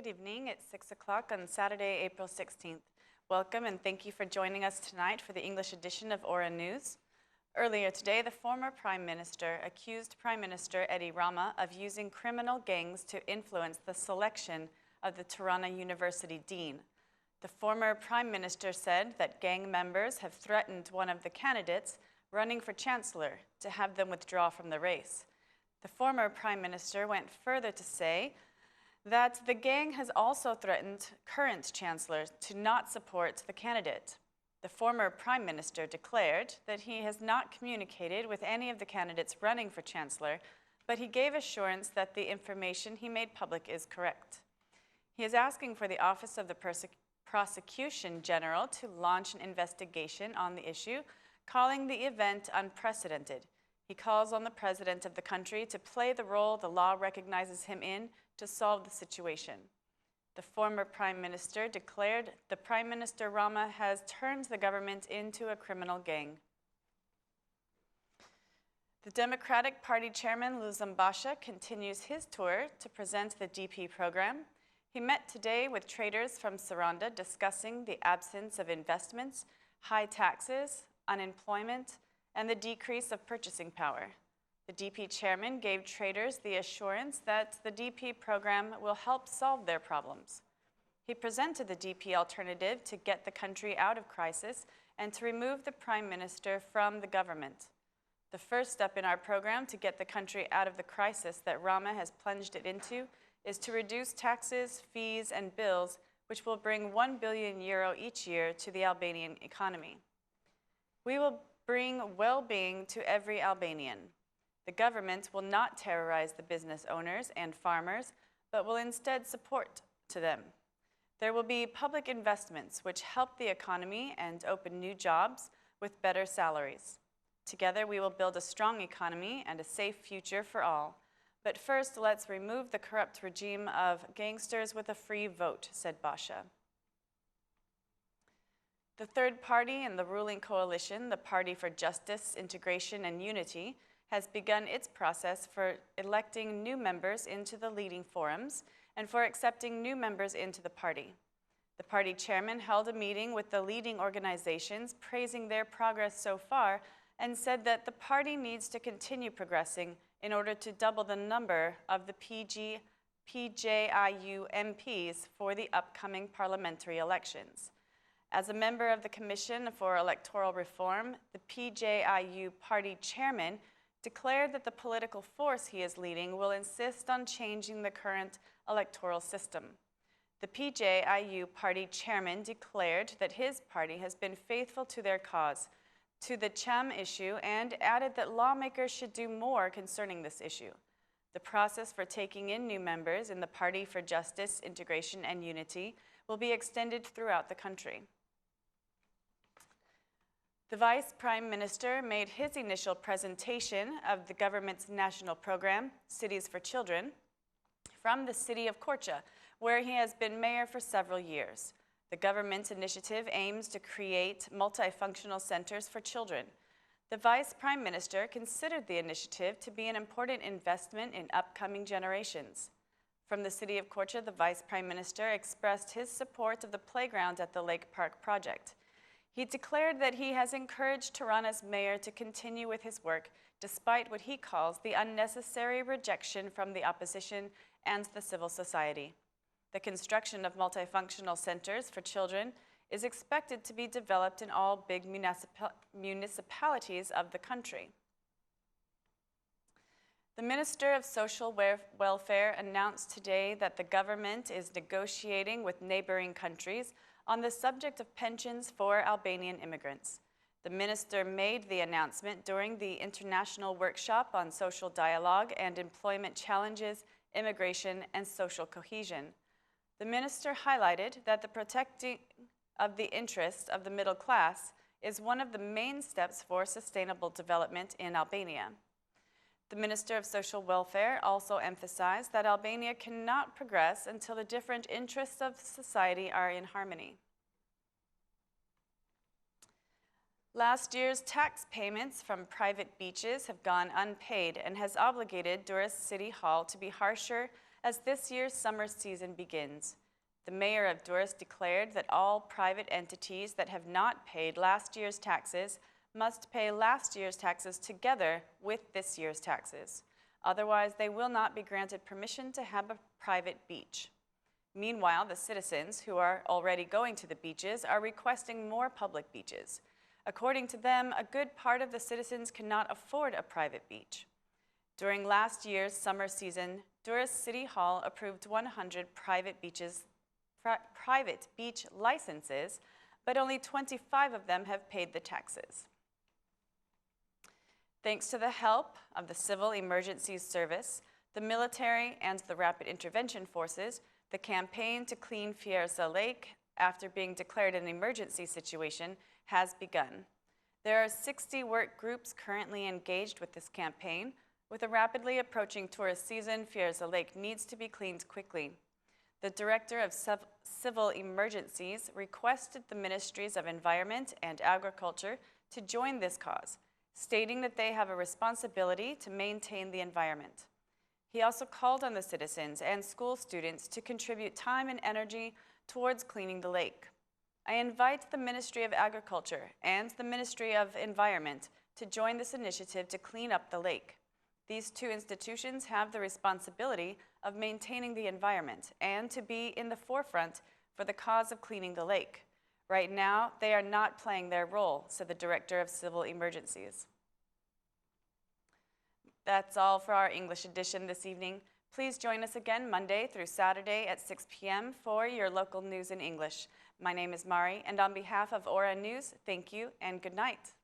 Good evening. It's 6 o'clock on Saturday, April 16th. Welcome and thank you for joining us tonight for the English edition of Aura News. Earlier today, the former Prime Minister accused Prime Minister Rama of using criminal gangs to influence the selection of the Tirana University Dean. The former Prime Minister said that gang members have threatened one of the candidates running for Chancellor to have them withdraw from the race. The former Prime Minister went further to say that the gang has also threatened current Chancellor to not support the candidate. The former Prime Minister declared that he has not communicated with any of the candidates running for Chancellor, but he gave assurance that the information he made public is correct. He is asking for the Office of the Prosecution General to launch an investigation on the issue, calling the event unprecedented. He calls on the President of the country to play the role the law recognizes him in to solve the situation. The former Prime Minister declared the Prime Minister Rama has turned the government into a criminal gang. The Democratic Party Chairman Basha continues his tour to present the DP program. He met today with traders from Sarande discussing the absence of investments, high taxes, unemployment, and the decrease of purchasing power. The DP chairman gave traders the assurance that the DP program will help solve their problems. He presented the DP alternative to get the country out of crisis and to remove the Prime Minister from the government. The first step in our program to get the country out of the crisis that Rama has plunged it into is to reduce taxes, fees, and bills, which will bring €1 billion each year to the Albanian economy. We will bring well-being to every Albanian. The government will not terrorize the business owners and farmers, but will instead support to them. There will be public investments which help the economy and open new jobs with better salaries. Together, we will build a strong economy and a safe future for all. But first, let's remove the corrupt regime of gangsters with a free vote, said Basha. The third party in the ruling coalition, the Party for Justice, Integration, and Unity, has begun its process for electing new members into the leading forums and for accepting new members into the party. The party chairman held a meeting with the leading organizations praising their progress so far and said that the party needs to continue progressing in order to double the number of the PJIU MPs for the upcoming parliamentary elections. As a member of the Commission for Electoral Reform, the PJIU party chairman declared that the political force he is leading will insist on changing the current electoral system. The PJIU party chairman declared that his party has been faithful to their cause, to the Cham issue, and added that lawmakers should do more concerning this issue. The process for taking in new members in the Party for Justice, Integration, and Unity will be extended throughout the country. The Vice Prime Minister made his initial presentation of the government's national program, Cities for Children, from the city of Korça, where he has been mayor for several years. The government's initiative aims to create multifunctional centers for children. The Vice Prime Minister considered the initiative to be an important investment in upcoming generations. From the city of Korça, the Vice Prime Minister expressed his support of the playground at the Lake Park project. He declared that he has encouraged Tirana's mayor to continue with his work, despite what he calls the unnecessary rejection from the opposition and the civil society. The construction of multifunctional centers for children is expected to be developed in all big municipalities of the country. The Minister of Social Welfare announced today that the government is negotiating with neighboring countries on the subject of pensions for Albanian immigrants. The minister made the announcement during the International Workshop on Social Dialogue and Employment Challenges, Immigration, and Social Cohesion. The minister highlighted that the protecting of the interests of the middle class is one of the main steps for sustainable development in Albania. The Minister of Social Welfare also emphasized that Albania cannot progress until the different interests of society are in harmony. Last year's tax payments from private beaches have gone unpaid and has obligated Durres City Hall to be harsher as this year's summer season begins. The mayor of Durres declared that all private entities that have not paid last year's taxes must pay last year's taxes together with this year's taxes. Otherwise, they will not be granted permission to have a private beach. Meanwhile, the citizens who are already going to the beaches are requesting more public beaches. According to them, a good part of the citizens cannot afford a private beach. During last year's summer season, Durres City Hall approved 100 private beach licenses, but only 25 of them have paid the taxes. Thanks to the help of the Civil Emergencies Service, the military, and the Rapid Intervention Forces, the campaign to clean Fierza Lake, after being declared an emergency situation, has begun. There are 60 work groups currently engaged with this campaign. With a rapidly approaching tourist season, Fierza Lake needs to be cleaned quickly. The Director of Civil Emergencies requested the Ministries of Environment and Agriculture to join this cause, stating that they have a responsibility to maintain the environment. He also called on the citizens and school students to contribute time and energy towards cleaning the lake. I invite the Ministry of Agriculture and the Ministry of Environment to join this initiative to clean up the lake. These two institutions have the responsibility of maintaining the environment and to be in the forefront for the cause of cleaning the lake. Right now, they are not playing their role, said the Director of Civil Emergencies. That's all for our English edition this evening. Please join us again Monday through Saturday at 6 p.m. for your local news in English. My name is Mari, and on behalf of Aura News, thank you and good night.